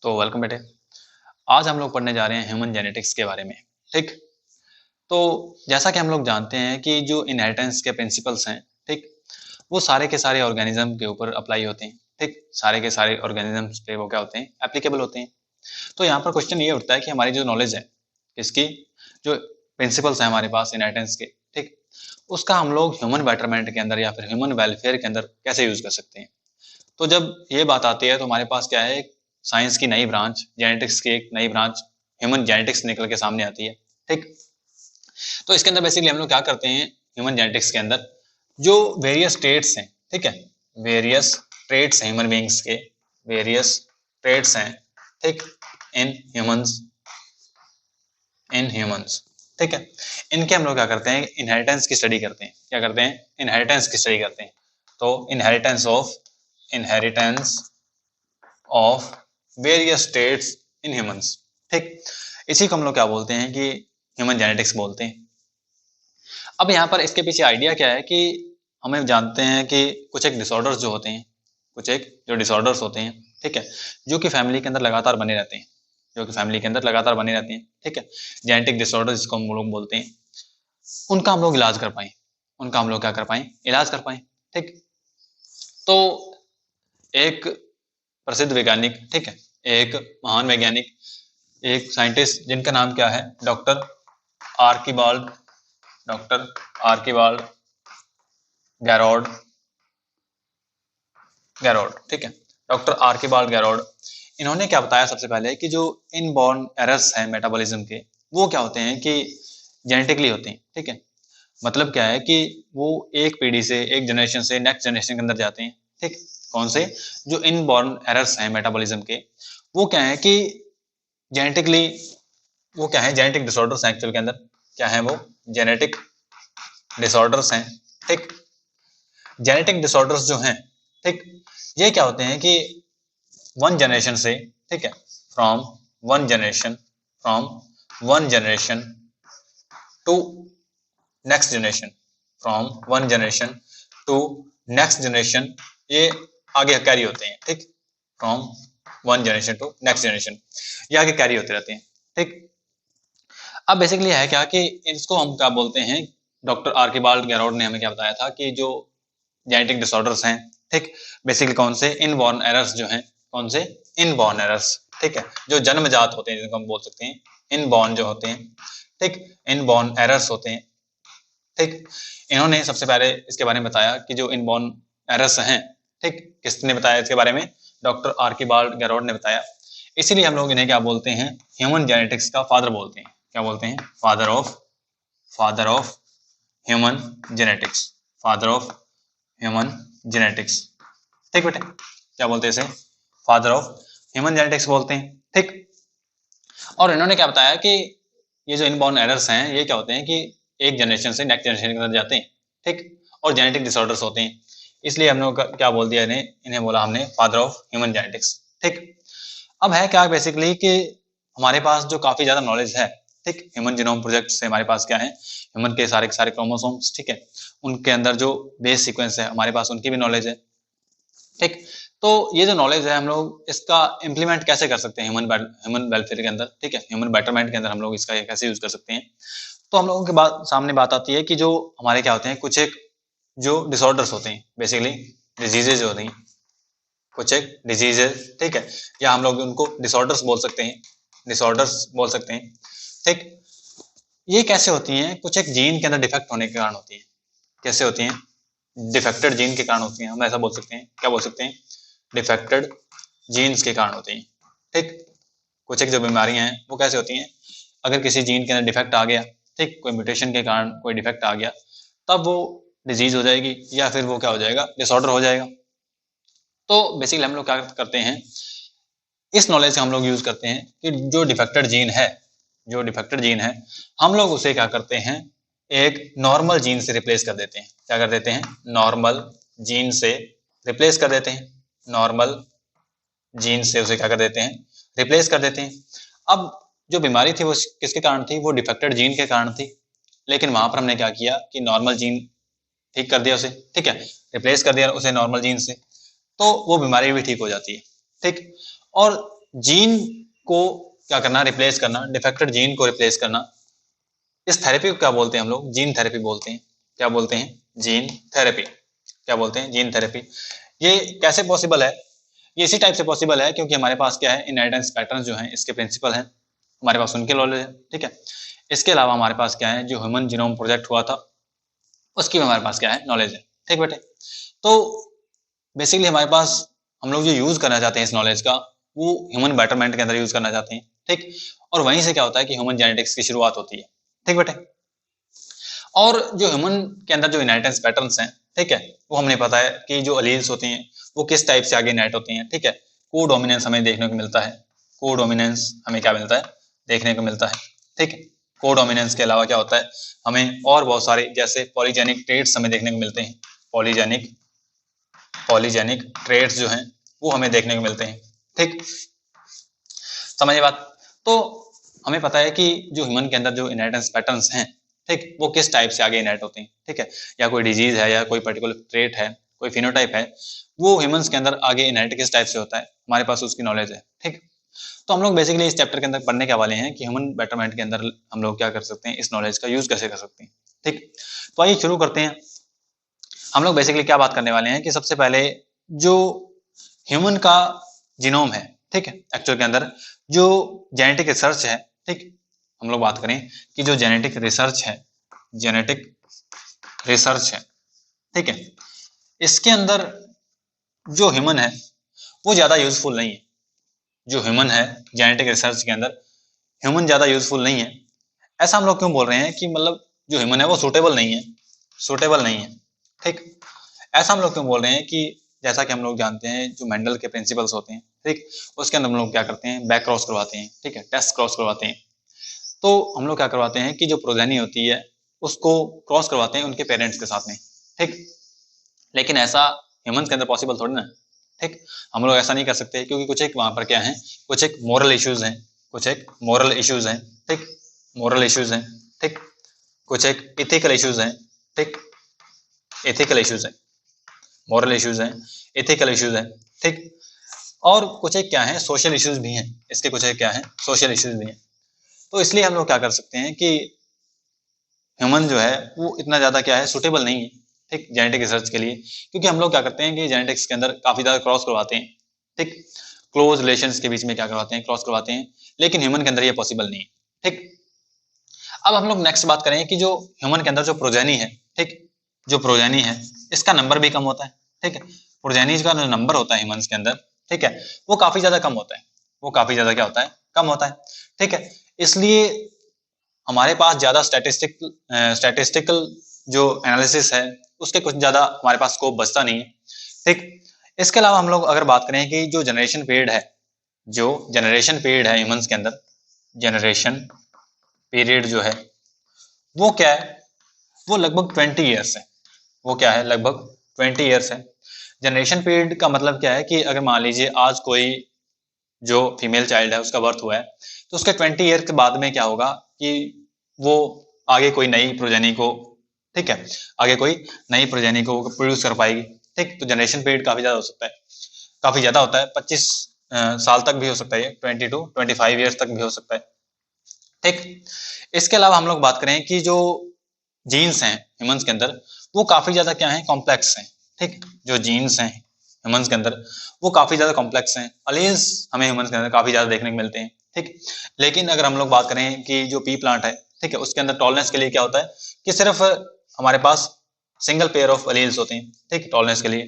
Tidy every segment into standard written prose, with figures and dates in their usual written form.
तो वेलकम बेटे। आज हम लोग पढ़ने जा रहे हैं ह्यूमन जेनेटिक्स के बारे में। ठीक। तो जैसा कि हम लोग जानते हैं कि जो इनहेरिटेंस के प्रिंसिपल्स हैं, ठीक, वो सारे के सारे ऑर्गेनिज्म के ऊपर अप्लाई होते हैं। ठीक, सारे के सारे ऑर्गेनिजम्स पे वो क्या होते हैं, एप्लीकेबल होते हैं। तो यहाँ पर क्वेश्चन ये उठता है कि हमारी जो नॉलेज है इसकी, जो प्रिंसिपल्स है हमारे पास इनहेरिटेंस के, ठीक, उसका हम लोग ह्यूमन बेटरमेंट के अंदर या फिर ह्यूमन वेलफेयर के अंदर कैसे यूज कर सकते हैं। तो जब ये बात आती है तो हमारे पास क्या है, साइंस की नई ब्रांच, जेनेटिक्स की एक नई ब्रांच ह्यूमन जेनेटिक्स निकल के सामने आती है। ठीक। तो इसके अंदर बेसिकली हम लोग क्या करते हैं, ह्यूमन जेनेटिक्स के अंदर जो वेरियस ट्रेट्स हैं, ठीक है, वेरियस ट्रेट्स हैं ह्यूमन बींग्स के, वेरियस ट्रेट्स हैं, ठीक, इन ह्यूमंस, ठीक है, इनके हम लोग क्या करते हैं, इनहेरिटेंस की स्टडी करते हैं। क्या करते हैं, इनहेरिटेंस की स्टडी करते हैं। तो inheritance of various states in humans, ठीक, इसी को हम लोग क्या बोलते हैं कि ह्यूमन जेनेटिक्स बोलते हैं। अब यहाँ पर इसके पीछे आइडिया क्या है कि हमें जानते हैं कि कुछ एक डिसऑर्डर्स जो होते हैं, कुछ एक जो डिसऑर्डर्स होते हैं, ठीक है, जो कि फैमिली के अंदर लगातार बने रहते हैं, जो कि फैमिली के अंदर लगातार बने रहते हैं, ठीक है, जेनेटिक डिसऑर्डर जिसको हम लोग बोलते हैं, उनका हम लोग इलाज कर पाए, उनका हम लोग क्या कर पाए, इलाज कर पाए। ठीक। तो एक प्रसिद्ध वैज्ञानिक, ठीक है, एक महान वैज्ञानिक, एक साइंटिस्ट जिनका नाम क्या है, आर्कीबाल्ड डॉक्टर आर्कीबाल्ड गैरोड, ठीक है, डॉक्टर आर्कीबाल्ड गैरोड, इन्होंने क्या बताया सबसे पहले कि जो इनबॉर्न एरर्स हैं मेटाबॉलिज्म के, वो क्या होते हैं कि जेनेटिकली होते हैं। ठीक है, मतलब क्या है कि वो एक पीढ़ी से, एक जनरेशन से नेक्स्ट जनरेशन के अंदर जाते हैं। ठीक। कौन से, जो इनबॉर्न एरर्स हैं मेटाबॉलिज्म के, वो क्या है कि जेनेटिकली, वो क्या है, जेनेटिक डिसऑर्डर्स हैं एक्चुअल के अंदर, क्या है वो, जेनेटिक डिसऑर्डर्स हैं। ठीक। जेनेटिक डिसऑर्डर्स जो हैं, ठीक, ये क्या होते हैं कि वन जनरेशन से, ठीक है, from one generation to next generation, from one generation to next generation, ये आगे कैरी होते हैं। ठीक, from one generation to next generation, ये आगे कैरी होते रहते हैं। ठीक। अब बेसिकली है क्या कि इसको हम क्या बोलते हैं, डॉक्टर आर्कीबाल्ड गैरोड ने हमें क्या बताया था कि जो जेनेटिक डिसऑर्डर्स हैं, ठीक, बेसिकली कौन से, इनबॉर्न एरर्स जो हैं, कौन से, इनबॉर्न एरर्स, ठीक है, जो जन्मजात होते हैं, जिनको हम बोल सकते हैं इनबॉर्न जो होते हैं, ठीक, इनबॉर्न एरर्स होते हैं। ठीक। इन्होंने सबसे पहले इसके बारे में बताया कि जो इनबॉर्न एरर्स हैं, ठीक, किसने बताया इसके बारे में, डॉक्टर आर्कीबाल्ड गैरोड ने बताया। इसीलिए हम लोग इन्हें क्या बोलते हैं, ह्यूमन जेनेटिक्स का फादर बोलते हैं। क्या बोलते हैं, father of human genetics, father of human genetics. ठीक बेटे, क्या बोलते हैं इसे, फादर ऑफ ह्यूमन जेनेटिक्स बोलते हैं। ठीक। और इन्होंने क्या बताया कि ये जो इनबॉर्न एरर्स हैं, ये क्या होते हैं कि एक जनरेशन से नेक्स्ट जनरेशन के अंदर जाते हैं। ठीक। और जेनेटिक डिसऑर्डर्स होते हैं, इसलिए हम लोग क्या बोल दिया इन्हें बोला हमने फादर ऑफ ह्यूमन जेनेटिक्स। ठीक। अब है क्या बेसिकली कि हमारे पास जो काफी ज्यादा नॉलेज है, ठीक, ह्यूमन जीनोम प्रोजेक्ट से हमारे पास क्या है, ह्यूमन के सारे क्रोमोसोम्स, ठीक है, उनके अंदर जो बेस सीक्वेंस है हमारे पास, उनकी भी नॉलेज है। ठीक। तो ये जो नॉलेज है हम लोग इसका इम्प्लीमेंट कैसे कर सकते हैं ह्यूमन वेलफेयर के अंदर, ठीक है, ह्यूमन बेटरमेंट के अंदर हम लोग इसका कैसे यूज कर सकते हैं। तो हम लोगों के सामने बात आती है कि जो हमारे क्या होते हैं, कुछ एक जो डिसऑर्डर्स होते हैं, बेसिकली डिजीजेज होती हैं, कुछ एक डिजीजेज, ठीक है, या हम लोग उनको डिसऑर्डर्स बोल सकते हैं, ठीक। ये कैसे होती हैं, कुछ एक जीन के अंदर डिफेक्ट होने के कारण होती है। कैसे होती हैं, डिफेक्टेड जीन के कारण होती हैं, हम ऐसा बोल सकते हैं, क्या बोल सकते हैं, डिफेक्टेड जीन्स के कारण होती हैं। ठीक। कुछ एक जो बीमारियां हैं वो कैसे होती हैं, अगर किसी जीन के अंदर डिफेक्ट आ गया, ठीक, कोई म्यूटेशन के कारण कोई डिफेक्ट आ गया, तब वो डिजीज हो जाएगी, या फिर वो क्या हो जाएगा, डिसऑर्डर हो जाएगा। तो बेसिकली हम लोग क्या करते हैं, इस नॉलेज का हम लोग यूज करते हैं कि जो डिफेक्टेड जीन है, हम लोग उसे क्या करते हैं, एक नॉर्मल जीन से रिप्लेस कर देते हैं। क्या कर देते हैं, नॉर्मल जीन से रिप्लेस कर देते हैं, नॉर्मल जीन से उसे क्या कर देते हैं, रिप्लेस कर देते हैं। अब जो बीमारी थी वो किसके कारण थी, वो डिफेक्टेड जीन के कारण थी, लेकिन वहां पर हमने क्या किया कि नॉर्मल जीन ठीक कर दिया उसे, ठीक है, रिप्लेस कर दिया उसे नॉर्मल जीन से, तो वो बीमारी भी ठीक हो जाती है। ठीक। और जीन को क्या करना, रिप्लेस करना, डिफेक्टेड जीन को रिप्लेस करना, इस थेरेपी को क्या बोलते हैं हम लोग, जीन थेरेपी बोलते हैं। क्या बोलते हैं, जीन थेरेपी। क्या बोलते हैं, जीन थेरेपी। ये कैसे पॉसिबल है, ये इसी टाइप से पॉसिबल है क्योंकि हमारे पास क्या है, इनहेरिटेंस पैटर्न जो हैं इसके प्रिंसिपल हैं, हमारे पास उनके नॉलेज है, ठीक है। इसके अलावा हमारे पास क्या है, जो ह्यूमन जीनोम प्रोजेक्ट हुआ था उसकी भी हमारे पास क्या है, नॉलेज है, ठीक बेटे। तो बेसिकली हमारे पास हम लोग जो यूज करना चाहते हैं इस नॉलेज का, वो ह्यूमन बेटरमेंट के अंदर यूज करना चाहते हैं, ठीक। और वहीं से क्या होता है कि ह्यूमन जेनेटिक्स की शुरुआत होती है, ठीक बेटे। और जो ह्यूमन के अंदर जो इनहेरिटेंस पैटर्न्स हैं, ठीक है, वो हमने पता है कि जो अलील्स होती हैं वो किस टाइप से आगे इनहेरिट होती हैं, ठीक है। को डोमिनेंस हमें देखने को मिलता है, को डोमिनेंस हमें क्या मिलता है, देखने को मिलता है, ठीक है। को डोमिनेंस के अलावा क्या होता है, हमें और बहुत सारे जैसे पॉलीजेनिक ट्रेट्स हमें देखने को मिलते हैं, पॉलीजेनिक पॉलीजेनिक ट्रेट्स जो हैं वो हमें देखने को मिलते हैं, ठीक। समझिए बात। तो हमें पता है कि जो ह्यूमन के अंदर जो इनहेरिटेंस पैटर्न्स हैं, ठीक, वो किस टाइप से आगे इनहेरिट होते हैं, ठीक है। या कोई डिजीज है या कोई पर्टिकुलर ट्रेट है, कोई फिनोटाइप है, वो ह्यूमंस के अंदर आगे इनहेरिट किस टाइप से होता है, हमारे पास उसकी नॉलेज है, ठीक। तो हम लोग बेसिकली इस चैप्टर के अंदर पढ़ने के वाले हैं कि ह्यूमन बेटरमेंट के अंदर हम लोग क्या कर सकते हैं, इस नॉलेज का यूज कैसे कर सकते हैं, ठीक। तो आइए शुरू करते हैं। हम लोग बेसिकली क्या बात करने वाले हैं कि सबसे पहले जो ह्यूमन का जीनोम है, ठीक है, एक्चुअल के अंदर जो जेनेटिक रिसर्च है, ठीक, हम लोग बात करें कि जो जेनेटिक रिसर्च है, जेनेटिक रिसर्च है, ठीक है, इसके अंदर जो ह्यूमन है वो ज्यादा यूजफुल नहीं है। जो ह्यूमन है जेनेटिक रिसर्च के अंदर ह्यूमन ज्यादा यूजफुल नहीं है। ऐसा हम लोग क्यों बोल रहे हैं कि मतलब जो ह्यूमन है वो सूटेबल नहीं है, सूटेबल नहीं है, ठीक। ऐसा हम लोग क्यों बोल रहे हैं कि जैसा कि हम लोग जानते हैं जो मेंडल के प्रिंसिपल्स होते हैं, ठीक, उसके अंदर हम लोग क्या करते हैं, बैक क्रॉस करवाते हैं, ठीक है, टेस्ट क्रॉस करवाते हैं। तो हम लोग क्या करवाते हैं कि जो प्रोजेनी होती है उसको क्रॉस करवाते हैं उनके पेरेंट्स के साथ में, ठीक। लेकिन ऐसा ह्यूमन के अंदर पॉसिबल थोड़ी ना, ठीक। हम लोग ऐसा नहीं कर सकते क्योंकि कुछ एक वहां पर क्या है, कुछ एक मोरल इश्यूज हैं, कुछ एक मोरल इश्यूज हैं, ठीक, मोरल इश्यूज हैं, ठीक, कुछ एक इथिकल इश्यूज हैं, ठीक, एथिकल इश्यूज हैं, मोरल इश्यूज हैं, एथिकल इश्यूज हैं, ठीक। और कुछ एक क्या है, सोशल इश्यूज भी हैं, इसके कुछ एक क्या है, सोशल इश्यूज भी हैं। तो इसलिए हम लोग क्या कर सकते हैं कि ह्यूमन जो है वो इतना ज्यादा क्या है, सुटेबल नहीं है, ठीक, जेनेटिक रिसर्च के लिए। क्योंकि हम लोग क्या करते हैं कि जेनेटिक्स के अंदर काफी ज्यादा क्रॉस करवाते हैं, ठीक, क्लोज रिलेशंस के बीच में क्या करवाते हैं, क्रॉस करवाते हैं, लेकिन ह्यूमन के अंदर ये पॉसिबल नहीं है, ठीक। अब हम लोग नेक्स्ट बात करें कि जो ह्यूमन के अंदर जो प्रोजेनी है, ठीक, जो प्रोजेनी है इसका नंबर भी कम होता है, ठीक है। प्रोजेनी का जो नंबर होता है ह्यूमंस के अंदर, ठीक है, वो काफी ज्यादा कम होता है, वो काफी ज्यादा क्या होता है, कम होता है, ठीक है। इसलिए हमारे पास ज्यादा स्टैटिस्टिकल जो एनालिसिस है उसके कुछ ज्यादा हमारे पास स्कोप बचता नहीं है, ठीक। इसके अलावा हम लोग अगर बात करें कि जो जनरेशन पीरियड है, जो जनरेशन पीरियड है ह्यूमंस के अंदर, जनरेशन पीरियड जो है वो क्या है, वो लगभग 20 ईयर्स है। वो क्या है, लगभग 20 ईयर्स है। जनरेशन पीरियड का मतलब क्या है कि अगर मान लीजिए आज कोई जो फीमेल चाइल्ड है उसका बर्थ हुआ है, तो उसके 20 ईयर के बाद में क्या होगा कि वो आगे कोई नई प्रोजेनी को, ठीक है, आगे कोई नई प्रोजेनी को प्रोड्यूस कर पाएगी, ठीक। तो जनरेशन पीरियड काफी ज्यादा हो सकता है, काफी ज्यादा होता है, 25 साल तक भी हो सकता है, 20 to 25 ईयर्स तक भी हो सकता है, ठीक। इसके अलावा हम लोग बात करें कि जो जीन्स हैं ह्यूमंस के अंदर वो काफी ज्यादा क्या है, कॉम्प्लेक्स हैं, ठीक। जो जीन्स हैं ह्यूमंस के अंदर वो काफी ज्यादा कॉम्प्लेक्स हैं। अलील्स हमें ह्यूमंस के अंदर काफी ज्यादा देखने को मिलते हैं, ठीक। लेकिन अगर हम लोग बात करें कि जो पी प्लांट है, ठीक है, उसके अंदर टॉलनेस के लिए क्या होता है कि सिर्फ हमारे पास सिंगल पेयर ऑफ अलील्स होते हैं, ठीक। टॉलनेस के लिए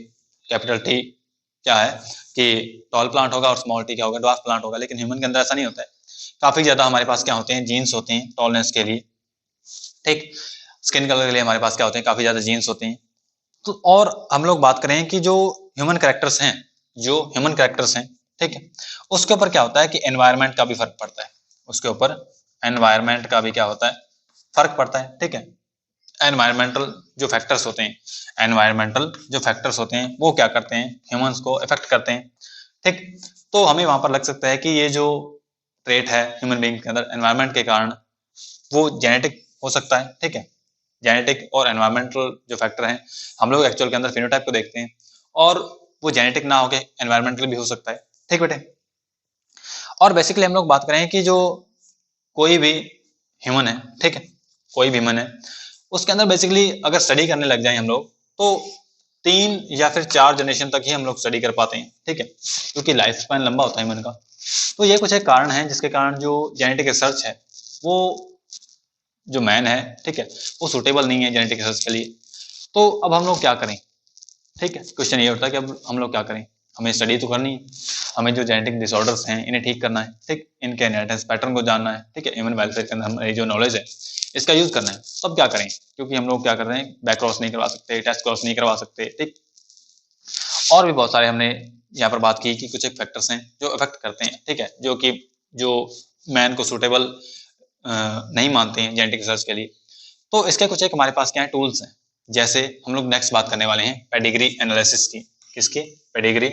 कैपिटल टी क्या है कि टॉल प्लांट होगा और स्मॉल टी क्या होगा, ड्वार्फ प्लांट होगा। लेकिन ह्यूमन के अंदर ऐसा नहीं होता है, काफी ज्यादा हमारे पास क्या होते हैं, जीन्स होते हैं टॉलनेस के लिए, ठीक। स्किन कलर के लिए हमारे पास क्या होते हैं, काफी ज्यादा जीन्स होते हैं। तो और हम लोग बात करें कि जो ह्यूमन कैरेक्टर्स हैं, जो ह्यूमन कैरेक्टर्स हैं, ठीक है, उसके ऊपर क्या होता है कि एनवायरनमेंट का भी फर्क पड़ता है, उसके ऊपर एनवायरनमेंट का भी क्या होता है, फर्क पड़ता है, ठीक है। एनवायरमेंटल जो फैक्टर्स होते हैं, एनवायरमेंटल जो फैक्टर्स होते हैं वो क्या करते हैं, ह्यूमंस को इफेक्ट करते हैं, ठीक। तो हमें वहां पर लग सकता है कि ये जो ट्रेट है ह्यूमन बीइंग के अंदर एनवायरनमेंट के कारण वो जेनेटिक हो सकता है, ठीक है। जेनेटिक और एनवायरमेंटल जो फैक्टर हैं, हम लोग एक्चुअल के अंदर फिनोटाइप को देखते हैं और वो जेनेटिक ना होके एनवायरमेंटल भी हो सकता है, ठीक बेटे। और बेसिकली हम लोग बात करें कि जो कोई भी ह्यूमन है, ठीक है, कोई भी ह्यूमन है, उसके अंदर बेसिकली अगर स्टडी करने लग जाए हम लोग तो 3 या फिर 4 जनरेशन तक ही हम लोग स्टडी कर पाते हैं, ठीक है, क्योंकि लाइफ स्पैन लंबा होता है ह्यूमन का। तो ये कुछ एक कारण है जिसके कारण जो जेनेटिक रिसर्च है वो जो मैन है, ठीक है, वो सूटेबल नहीं है जेनेटिक रिसर्च के लिए। तो अब हम लोग क्या करें, ठीक है, क्वेश्चन ये उठता है कि अब हम लोग क्या करें, हमें स्टडी तो करनी है, हमें जो जेनेटिक डिसऑर्डर्स हैं इन्हें ठीक करना है, ठीक, इनके इनहेरिटेंस पैटर्न को जानना है, ठीक है, ह्यूमन वेलफेयर के अंदर हमारी जो नॉलेज है इसका यूज करना है। तब क्या करें, क्योंकि हम लोग क्या कर रहे हैं, बैक क्रॉस नहीं करवा सकते, टेस्ट क्रॉस नहीं करवा सकते, ठीक, और भी बहुत सारे हमने यहाँ पर बात की कि कुछ एक फैक्टर्स हैं जो अफेक्ट करते हैं, ठीक है, जो मैन को सूटेबल नहीं मानते हैं जेनेटिक रिसर्च के लिए। तो इसके कुछ एक हमारे पास क्या है, टूल्स हैं। जैसे हम लोग नेक्स्ट बात करने वाले हैं पेडिग्री एनालिसिस की। किसकी? पेडिग्री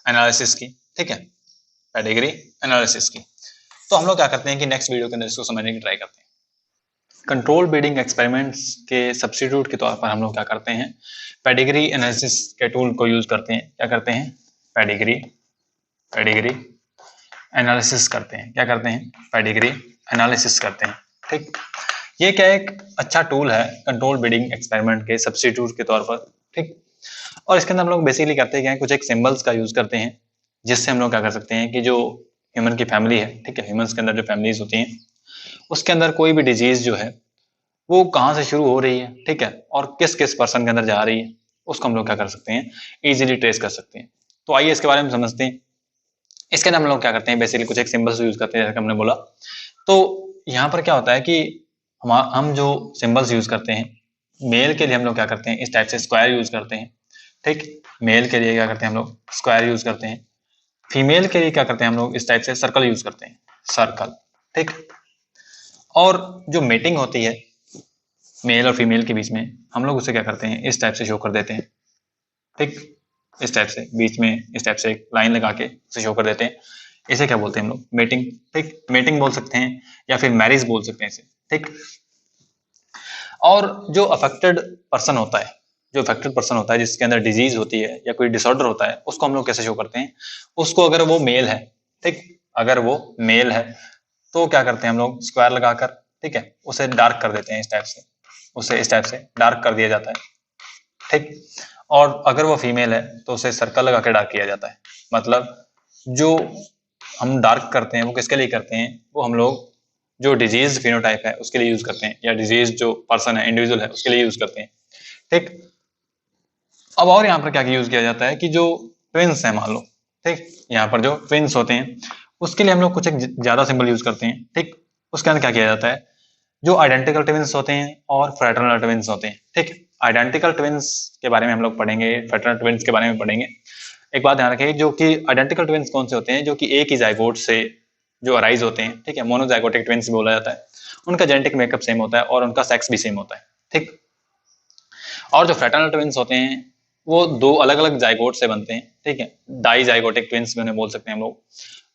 एनालिसिस की, ठीक है, पेडिग्री एनालिसिस की। तो हम लोग क्या करते हैं कि नेक्स्ट वीडियो के अंदर इसको समझने की ट्राई करते हैं। कंट्रोल ब्रीडिंग एक्सपेरिमेंट्स के सब्स्टिट्यूट के तौर पर हम लोग क्या करते हैं, पेडिग्री एनालिसिस के टूल को यूज करते हैं। क्या करते हैं? पेडिग्री एनालिसिस करते हैं। क्या करते हैं? पेडिग्री एनालिसिस करते हैं, ठीक। ये क्या एक अच्छा टूल है कंट्रोल ब्रीडिंग एक्सपेरिमेंट के सब्स्टिट्यूट के तौर पर, ठीक। और इसके अंदर हम लोग बेसिकली करते क्या है, कुछ एक सिंबल्स का यूज करते हैं जिससे हम लोग क्या कर सकते हैं कि जो ह्यूमन की फैमिली है, ठीक है, ह्यूमंस के अंदर जो फैमिलीज होती हैं उसके अंदर कोई भी डिजीज जो है वो कहाँ से शुरू हो रही है, ठीक है, और किस किस पर्सन के अंदर जा रही है, उसको हम लोग क्या कर सकते हैं, इजीली ट्रेस कर सकते हैं। तो आइए इसके बारे में समझते हैं। इसके अंदर हम लोग क्या करते हैं, बेसिकली कुछ एक सिंबल्स यूज करते हैं, जैसे हमने बोला। तो यहाँ पर क्या होता है कि हम जो सिंबल्स यूज करते हैं, मेल के लिए हम लोग क्या करते हैं, इस टाइप से स्क्वायर यूज करते हैं, ठीक। मेल के लिए क्या करते हैं हम लोग, स्क्वायर यूज करते हैं। फीमेल के लिए क्या करते हैं हम लोग, इस टाइप से सर्कल यूज करते हैं, सर्कल, ठीक। और जो मेटिंग होती है मेल और फीमेल के बीच में, हम लोग उसे क्या करते हैं, इस टाइप से शो कर देते हैं, ठीक, इस टाइप से बीच में इस टाइप से एक लाइन लगा के उसे शो कर देते हैं। इसे क्या बोलते हैं हम लोग, मेटिंग, ठीक, मेटिंग बोल सकते हैं या फिर मैरिज बोल सकते हैं इसे, ठीक। और जो अफेक्टेड पर्सन होता है, जो अफेक्टेड पर्सन होता है जिसके अंदर डिजीज होती है या कोई डिसऑर्डर होता है, उसको हम लोग कैसे शो करते हैं, उसको अगर वो मेल है, ठीक, अगर वो मेल है तो क्या करते हैं हम लोग, स्क्वायर लगाकर, ठीक है, उसे डार्क कर देते हैं इस टाइप से, उसे इस टाइप से डार्क कर दिया जाता है, ठीक। और अगर वो फीमेल है तो उसे सर्कल लगा के डार्क किया जाता है। मतलब जो हम डार्क करते हैं वो किसके लिए करते हैं, वो हम लोग जो डिजीज फिनोटाइप है उसके लिए यूज करते हैं, या डिजीज जो पर्सन है, इंडिविजुअल है, उसके लिए यूज करते हैं, ठीक। अब और यहाँ पर क्या यूज किया जाता है कि जो ट्विंस है मान लो, ठीक, यहाँ पर जो ट्विंस होते हैं उसके लिए हम लोग कुछ एक ज्यादा सिंबल यूज करते हैं, ठीक। उसके अंदर क्या किया जाता है, जो आइडेंटिकल ट्विंस होते हैं और फ्रेटर्नल ट्विंस होते हैं, ठीक। आइडेंटिकल ट्विंस के बारे में हम लोग पढ़ेंगे, फ्रेटर्नल ट्विंस के बारे में पढ़ेंगे। एक बात ध्यान रखिए, जो कि आइडेंटिकल ट्विंस कौन से होते हैं, जो कि एक ही जाइगोट से जो अराइज होते हैं, ठीक है, मोनोजाइगोटिक ट्विंस बोला जाता है। उनका जेनेटिक मेकअप सेम होता है और उनका सेक्स भी सेम होता है, ठीक। और जो फ्रेटर्नल ट्विंस होते हैं वो दो अलग अलग जाइगोट से बनते हैं, ठीक है, डाई जाइगोटिक ट्विंस भी उन्हें बोल सकते हैं हम लोग।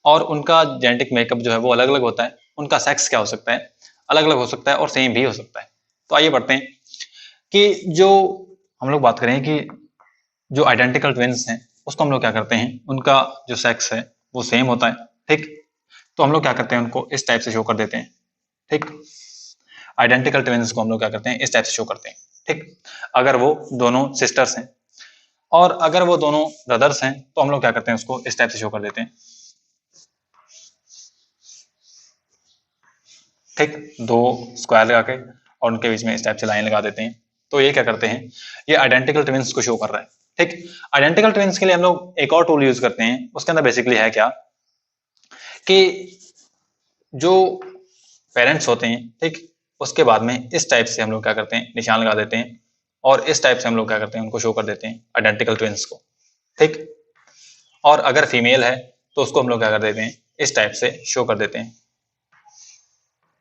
और उनका जेनेटिक मेकअप जो है वो अलग अलग होता है, उनका सेक्स क्या हो सकता है, अलग अलग हो सकता है और सेम भी हो सकता है। तो आइए बढ़ते हैं कि जो हम लोग बात करें कि जो आइडेंटिकल ट्विंस हैं उसको हम लोग क्या करते हैं, उनका जो सेक्स है वो सेम होता है, ठीक। तो हम लोग क्या करते हैं, उनको इस टाइप से शो कर देते हैं, ठीक। आइडेंटिकल ट्विंस को हम लोग क्या करते हैं, इस टाइप से शो करते हैं, ठीक। अगर वो दोनों सिस्टर्स हैं और अगर वो दोनों ब्रदर्स हैं तो हम लोग क्या करते हैं, उसको इस टाइप से शो कर देते हैं, ठीक, दो स्क्वायर लगा के और उनके बीच में इस टाइप से लाइन लगा देते हैं। तो ये क्या करते हैं, ये आइडेंटिकल ट्विंस को शो कर रहा है, ठीक। आइडेंटिकल ट्विंस के लिए हम लोग एक और टूल यूज करते हैं, उसके अंदर बेसिकली है क्या कि जो पेरेंट्स होते हैं, ठीक, उसके बाद में इस टाइप से हम लोग क्या करते हैं, निशान लगा देते हैं और इस टाइप से हम लोग क्या करते हैं, उनको शो कर देते हैं आइडेंटिकल ट्विंस को, ठीक। और अगर फीमेल है तो उसको हम लोग क्या कर देते हैं, इस टाइप से शो कर देते हैं,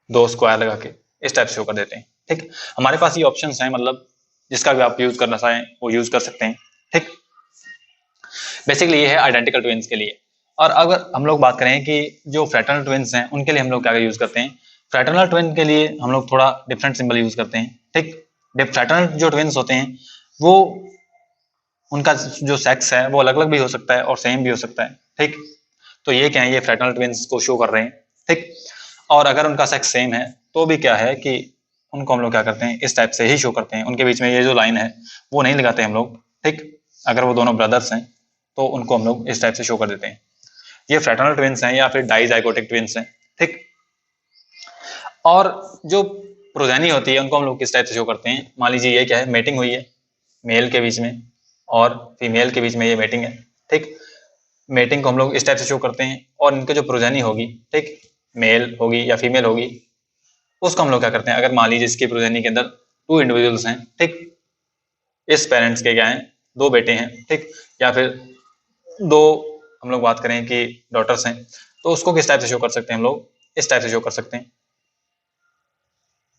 दो स्क्वायर लगा के इस टाइप से शो कर देते हैं, ठीक। हमारे पास ये ऑप्शंस हैं, मतलब जिसका भी आप यूज करना चाहें वो यूज कर सकते हैं, ठीक। बेसिकली ये है आइडेंटिकल ट्विंस के लिए। और अगर हम लोग बात करें कि जो फ्रेटर्नल ट्विंस हैं उनके लिए हम लोग क्या यूज करते हैं, फ्रेटर्नल ट्विन के लिए हम लोग थोड़ा डिफरेंट सिंबल यूज करते हैं, ठीक। फ्रेटर्नल जो ट्विंस होते हैं वो उनका जो सेक्स है वो अलग अलग भी हो सकता है और सेम भी हो सकता है, ठीक। तो ये क्या है, ये फ्रैटर्नल ट्विंस को शो कर रहे हैं, ठीक। और अगर उनका सेक्स सेम है तो भी क्या है कि उनको हम लोग क्या करते हैं, इस टाइप से ही शो करते हैं। उनके बीच में ये जो लाइन है वो नहीं लगाते हम लोग, ठीक। अगर वो दोनों ब्रदर्स हैं तो उनको हम लोग इस टाइप से शो कर देते हैं। ये फ्रैटर्नल ट्विंस हैं या फिर डाइजाइगोटिक ट्विंस हैं, ठीक। और जो प्रोजेनी होती है उनको हम लोग किस टाइप से शो करते हैं, मान लीजिए ये क्या है, मेटिंग हुई है मेल के बीच में और फीमेल के बीच में, ये मेटिंग है, ठीक। मेटिंग को हम लोग इस टाइप से शो करते हैं और इनके जो प्रोजेनी होगी, ठीक, मेल होगी या फीमेल होगी, उसको हम लोग क्या करते हैं, अगर मान लीजिए इसकी प्रोजेनी के अंदर 2 इंडिविजुअल्स हैं, ठीक, इस पेरेंट्स के क्या हैं, 2 बेटे हैं, ठीक, या फिर 2 हम लोग बात करें कि डॉटर्स हैं, तो उसको किस टाइप से शो कर सकते हैं हम लोग, इस टाइप से शो कर सकते हैं।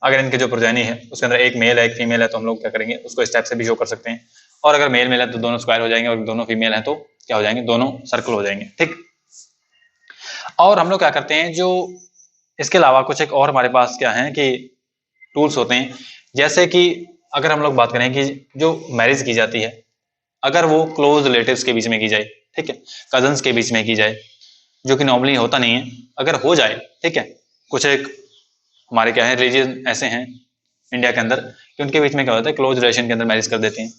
अगर इनके जो प्रोजेनी है उसके अंदर एक मेल है एक फीमेल है तो हम लोग क्या करेंगे, उसको इस टाइप से भी शो कर सकते हैं। और अगर मेल मेल है तो दोनों स्क्वायर हो जाएंगे और दोनों फीमेल है तो क्या हो जाएंगे, दोनों सर्कल हो जाएंगे, ठीक। और हम लोग क्या करते हैं, जो इसके अलावा कुछ एक और हमारे पास क्या है कि टूल्स होते हैं, जैसे कि अगर हम लोग बात करें कि जो मैरिज की जाती है, अगर वो क्लोज रिलेटिव्स के बीच में की जाए, ठीक है, कजन्स के बीच में की जाए, जो कि नॉर्मली होता नहीं है, अगर हो जाए, ठीक है, कुछ एक हमारे क्या है रिलीजन ऐसे हैं इंडिया के अंदर कि उनके बीच में क्या होता है, क्लोज रिलेशन के अंदर मैरिज कर देते हैं,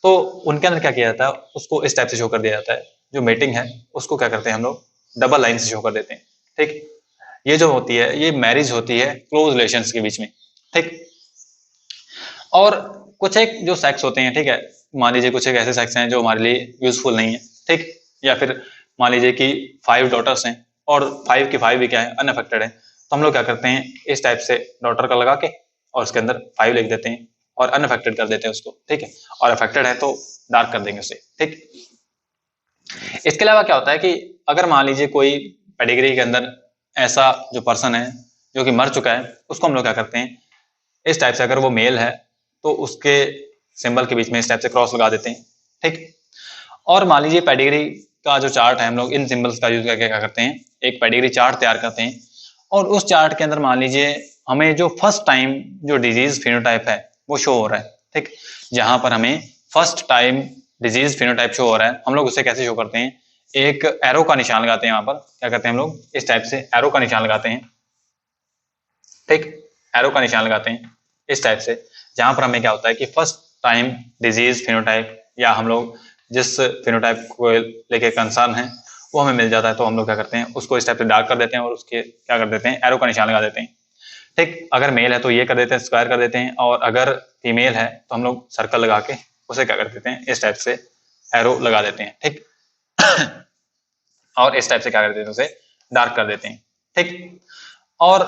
तो उनके अंदर क्या किया जाता है, उसको इस टाइप से शो कर दिया जाता है, जो मेटिंग है उसको क्या करते हैं हम लोग डबल लाइन से शो कर देते हैं, ठीक। ये जो होती है ये मैरिज होती है क्लोज रिलेशंस के बीच में, ठीक। और कुछ एक जो सेक्स होते हैं, ठीक है, मान लीजिए कुछ एक ऐसे सेक्स हैं जो हमारे लिए यूजफुल नहीं है, ठीक, या फिर मान लीजिए कि 5 डॉटर्स हैं और 5 की 5 भी क्या है, अनअफेक्टेड है, तो हम लोग क्या करते हैं, इस टाइप से डॉटर का लगा के और उसके अंदर 5 लिख देते हैं और अनअफेक्टेड कर देते हैं उसको, ठीक है, और अफेक्टेड है तो डार्क कर देंगे उसे, ठीक। इसके अलावा क्या होता है कि अगर मान लीजिए कोई पेडिग्री के अंदर ऐसा जो पर्सन है जो कि मर चुका है, उसको हम लोग क्या करते हैं, इस टाइप से, अगर वो मेल है तो उसके सिंबल के बीच में इस टाइप से क्रॉस लगा देते हैं, ठीक। और मान लीजिए पेडिग्री का जो चार्ट है, हम लोग इन सिंबल्स का यूज करके क्या करते हैं, एक पेडिग्री चार्ट तैयार करते हैं और उस चार्ट के अंदर मान लीजिए हमें जो फर्स्ट टाइम जो डिजीज फिनोटाइप है वो शो हो रहा है, ठीक। जहां पर हमें first time disease phenotype show हो रहा है, हम लोग उसे कैसे शो करते हैं, एक एरो का निशान लगाते हैं, वहां पर क्या करते हैं हम लोग, इस टाइप से एरो का निशान लगाते हैं, ठीक, एरो का निशान लगाते हैं इस टाइप से, जहां पर हमें क्या होता है कि फर्स्ट टाइम डिजीज फिनोटाइप या हम लोग जिस फिनोटाइप को लेके कंसर्न है वो हमें मिल जाता है, तो हम लोग क्या करते हैं, उसको इस टाइप से डार्क कर देते हैं और उसके क्या कर देते हैं, एरो का निशान लगा देते हैं, ठीक। अगर मेल है तो ये कर देते हैं, स्क्वायर कर देते हैं, और अगर फीमेल है तो हम लोग सर्कल लगा के उसे क्या कर देते हैं, इस टाइप से एरो लगा देते हैं, ठीक। और इस टाइप से क्या कर देते हैं, उसे डार्क कर देते हैं, ठीक। और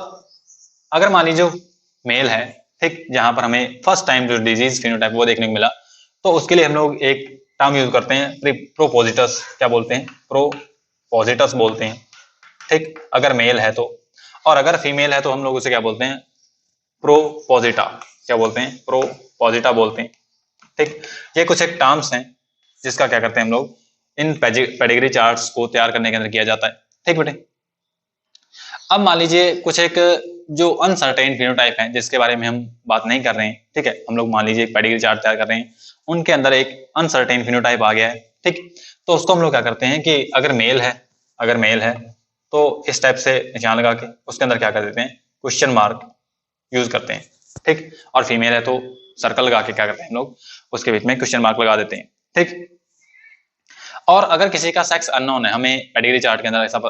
अगर मान लीजिए मेल है, ठीक, जहां पर हमें फर्स्ट टाइम जो डिजीज फिनोटाइप वो देखने को मिला, तो उसके लिए हम लोग एक टर्म यूज करते हैं, प्रोपोजिटस, क्या बोलते हैं, प्रोपोजिटस बोलते हैं, ठीक, अगर मेल है तो। और अगर फीमेल है तो हम लोग उसे क्या बोलते हैं, प्रोपोजिटा, क्या बोलते हैं, प्रोपोजिटा बोलते हैं, ठीक। ये कुछ एक टर्म्स हैं जिसका क्या करते हैं हम लोग इन पेडिग्री चार्ट्स को तैयार करने के अंदर किया जाता है, ठीक बेटे। अब मान लीजिए कुछ एक जो अनसर्टेन फिनोटाइप है जिसके बारे में हम बात नहीं कर रहे हैं, ठीक है, हम लोग मान लीजिए एक पेडिग्री चार्ट तैयार कर रहे हैं, उनके अंदर एक अनसर्टेन फिनोटाइप आ गया है, ठीक, तो उसको हम लोग क्या करते हैं कि अगर मेल है तो इस टाइप से निशान लगा के उसके अंदर क्या कर देते हैं, क्वेश्चन मार्क यूज करते हैं, ठीक। और फीमेल है तो सर्कल लगा के क्या करते हैं हम लोग, उसके बीच में क्वेश्चन मार्क लगा देते हैं, ठीक। और अगर किसी का सेक्स अननोन है, हमें पेडिग्री चार्ट के अंदर ऐसा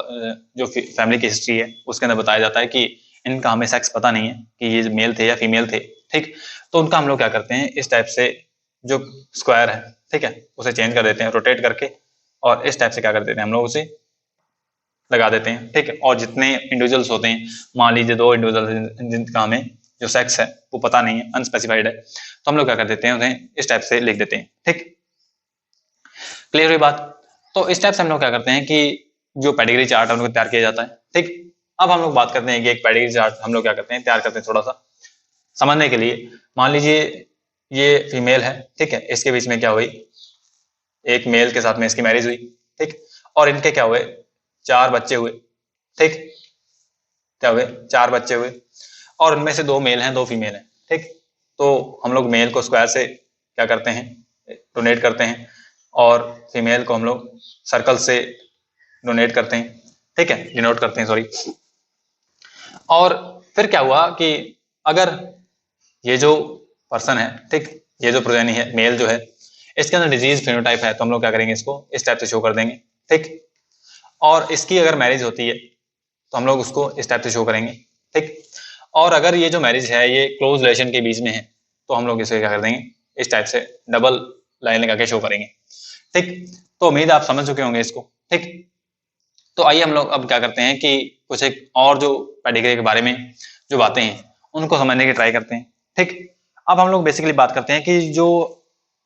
जो फैमिली की हिस्ट्री है उसके अंदर बताया जाता है कि इनका हमें सेक्स पता नहीं है कि ये मेल थे या फीमेल थे, ठीक, तो उनका हम लोग क्या करते हैं, इस टाइप से जो स्क्वायर है, ठीक है, उसे चेंज कर देते हैं रोटेट करके और इस टाइप से क्या कर देते हैं हम लोग उसे लगा देते हैं, ठीक है। और जितने इंडिविजुअल्स होते हैं, मान लीजिए 2 इंडिविजुअल जिनका हमें जो सेक्स है वो पता नहीं है, अनस्पेसिफाइड है, तो हम लोग क्या कर देते हैं, उन्हें इस टाइप से लिख देते हैं, ठीक। क्लियर हुई बात। तो इस टाइप से हम लोग क्या करते हैं कि जो पेडिग्री चार्ट है उनको तैयार किया जाता है, ठीक। अब हम लोग बात करते हैं कि एक पेडिग्री चार्ट हम लोग क्या करते हैं, तैयार करते हैं थोड़ा सा समझने के लिए। मान लीजिए ये फीमेल है, ठीक है, इसके बीच में क्या हुई, एक मेल के साथ में इसकी मैरिज हुई, ठीक, और इनके क्या हुए, 4 बच्चे हुए, ठीक, क्या हुए, 4 बच्चे हुए, और उनमें से 2 मेल हैं 2 फीमेल हैं, ठीक। तो हम लोग मेल को स्क्वायर से क्या करते हैं, डोनेट करते हैं, और फीमेल को हम लोग सर्कल से डोनेट करते हैं, ठीक है, डिनोट करते हैं, सॉरी। और फिर क्या हुआ कि अगर ये जो पर्सन है, ठीक, ये जो प्रोजेनी है, मेल जो है, इसके अंदर डिजीज फेनोटाइप है, तो हम लोग क्या करेंगे, इसको इस टाइप से शो कर देंगे, ठीक। और इसकी अगर मैरिज होती है तो हम लोग उसको इस टाइप से शो करेंगे, ठीक। और अगर ये जो मैरिज है ये क्लोज रिलेशन के बीच में है तो हम लोग इसे क्या कर देंगे, इस टाइप से डबल लाइन लगा के शो करेंगे, ठीक। तो उम्मीद आप समझ चुके होंगे इसको, ठीक। तो आइए हम लोग अब क्या करते हैं कि कुछ एक और जो पेडिग्री के बारे में जो बातें हैं उनको समझने की ट्राई करते हैं, ठीक। अब हम लोग बेसिकली बात करते हैं कि जो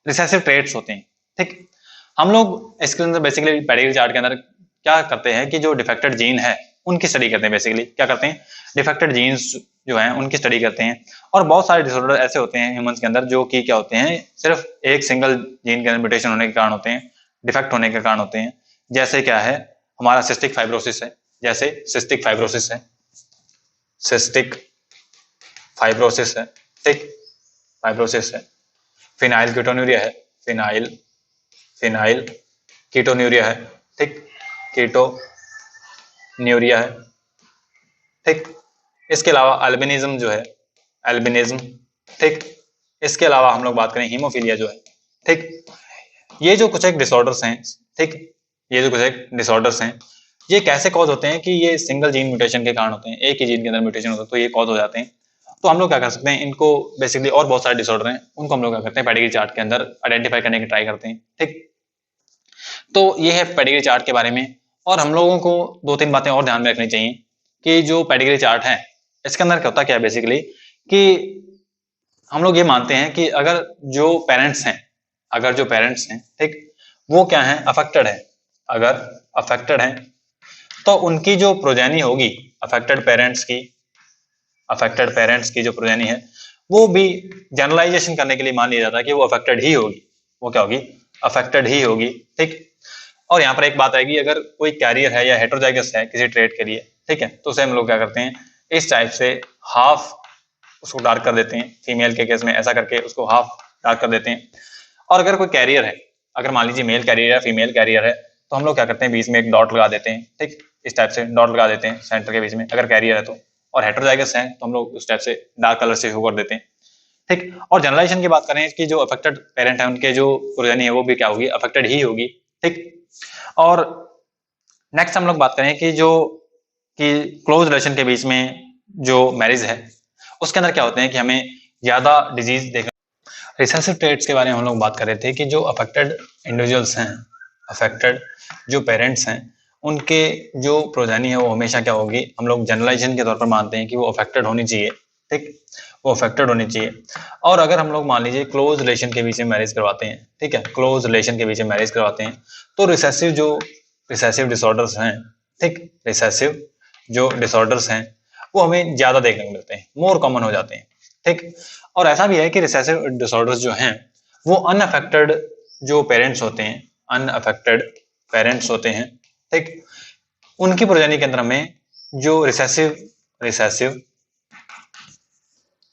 रिसेसिव ट्रेट्स होते हैं, ठीक। हम लोग इसके अंदर बेसिकली पेडिग्री चार्ट के अंदर क्या करते हैं कि जो डिफेक्टेड जीन है उनकी स्टडी करते हैं, बेसिकली क्या करते हैं, डिफेक्टेड जीन्स जो हैं उनकी स्टडी करते हैं। और बहुत सारे डिसऑर्डर ऐसे होते हैं ह्यूमंस के अंदर जो कि क्या होते हैं, सिर्फ एक सिंगल जीन के अंदर म्यूटेशन होने के कारण होते हैं, डिफेक्ट होने के कारण होते हैं। जैसे क्या है, हमारा सिस्टिक फाइब्रोसिस है, जैसे सिस्टिक फाइब्रोसिस है, सिस्टिक फाइब्रोसिस है, ठीक, फाइब्रोसिस है। फिनाइल कीटोन्यूरिया है, फिनाइल फिनाइल कीटोन्यूरिया है, ठीक, कीटोन्यूरिया है, ठीक। इसके अलावा अल्बिनिज्म जो है, अल्बिनिज्म, ठीक। इसके अलावा हम लोग बात करें हीमोफीलिया जो है, ठीक। ये जो कुछ एक डिसऑर्डर्स हैं, ठीक, ये जो कुछ एक डिसऑर्डर्स हैं, ये कैसे कॉज होते हैं कि ये सिंगल जीन म्यूटेशन के कारण होते हैं, एक ही जीन के अंदर म्यूटेशन होता है तो ये कॉज हो जाते हैं। तो हम लोग क्या कर सकते हैं, इनको बेसिकली और बहुत सारे डिसऑर्डर हैं उनको हम लोग क्या करते हैं, पेडिग्री चार्ट के अंदर आइडेंटिफाई करने की ट्राई करते हैं, ठीक। तो ये है पेडिग्री चार्ट के बारे में। और हम लोगों को दो तीन बातें और ध्यान में रखनी चाहिए कि जो पेडिग्री चार्ट है इसके अंदर क्या होता क्या है, बेसिकली कि हम लोग ये मानते हैं कि अगर जो पेरेंट्स हैं, अगर जो पेरेंट्स हैं, ठीक, वो क्या है, अफेक्टेड है, अगर अफेक्टेड है तो उनकी जो प्रोजेनी होगी, अफेक्टेड पेरेंट्स की जो प्रोजेनी है वो भी जनरलाइजेशन करने के लिए मान लिया जाता है कि वो अफेक्टेड ही होगी, वो क्या होगी, अफेक्टेड ही होगी, ठीक। और यहाँ पर एक बात आएगी, अगर कोई कैरियर है या हेटेरोजाइगस है किसी ट्रेट के लिए, ठीक है, तो उसे हम लोग क्या करते हैं, इस टाइप से हाफ उसको डार्क कर देते हैं, फीमेल के केस में ऐसा करके उसको हाफ डार्क कर देते हैं। और अगर कोई कैरियर है, अगर मान लीजिए मेल कैरियर या फीमेल कैरियर है, तो हम लोग क्या करते हैं, बीच में एक डॉट लगा देते हैं, ठीक, इस टाइप से डॉट लगा देते हैं सेंटर के बीच में अगर कैरियर है तो। और हेटेरोजाइगस है तो हम लोग उस टाइप से डार्क कलर से शो कर देते हैं, ठीक। और जनरलाइजेशन की बात करें कि जो अफेक्टेड पेरेंट है उनके जो प्रोजेनी है वो भी क्या होगी, अफेक्टेड ही होगी, ठीक। और नेक्स्ट हम लोग बात करें कि जो कि क्लोज रिलेशन के बीच में जो मैरिज है उसके अंदर क्या होते हैं कि हमें ज्यादा डिजीज देखने। रिसेसिव ट्रेट्स के बारे में हम लोग बात कर रहे थे कि जो अफेक्टेड इंडिविजुअल्स हैं, अफेक्टेड जो पेरेंट्स हैं, उनके जो प्रोजेनी है वो हमेशा क्या होगी, हम लोग जनरलाइजेशन के तौर पर मानते हैं कि वो अफेक्टेड होनी चाहिए, ठीक, वो अफेक्टेड होनी चाहिए। और अगर हम लोग मान लीजिए क्लोज रिलेशन के बीच में मैरिज करवाते हैं, ठीक है, क्लोज रिलेशन के बीच में मैरिज करवाते हैं तो रिसेसिव डिसऑर्डर्स हैं, ठीक, रिसेसिव जो डिसऑर्डर्स हैं वो हमें ज्यादा देखने को मिलते हैं, मोर कॉमन हो जाते हैं, ठीक। और ऐसा भी है कि रिसेसिव डिसऑर्डर्स जो हैं वो अनअफेक्टेड जो पेरेंट्स होते हैं, अनअफेक्टेड पेरेंट्स होते हैं, ठीक, उनकी प्रोजेनी के अंदर हमें जो रिसेसिव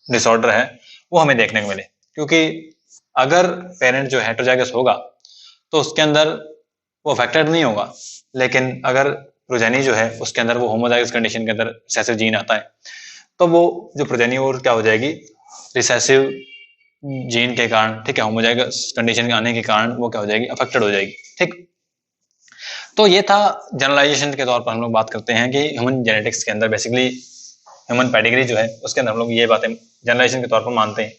डिसऑर्डर है वो हमें देखने को मिले। क्योंकि अगर पेरेंट जो हेटेरोजाइगस होगा तो उसके अंदर वो अफेक्टेड नहीं होगा, लेकिन अगर प्रोजेनी जो है उसके अंदर वो होमोजाइगस कंडीशन के अंदर रिसेसिव जीन आता है तो वो जो प्रोजेनी वो क्या हो जाएगी, रिसेसिव जीन के कारण, ठीक है, होमोजाइगस कंडीशन के आने के कारण वो क्या हो जाएगी, अफेक्टेड हो जाएगी, ठीक। तो ये था जनरलाइजेशन के तौर पर हम लोग बात करते हैं कि ह्यूमन जेनेटिक्स के अंदर बेसिकली ह्यूमन पेडिग्री जो है उसके अंदर हम लोग ये बातें जनरलाइजेशन के तौर पर मानते हैं,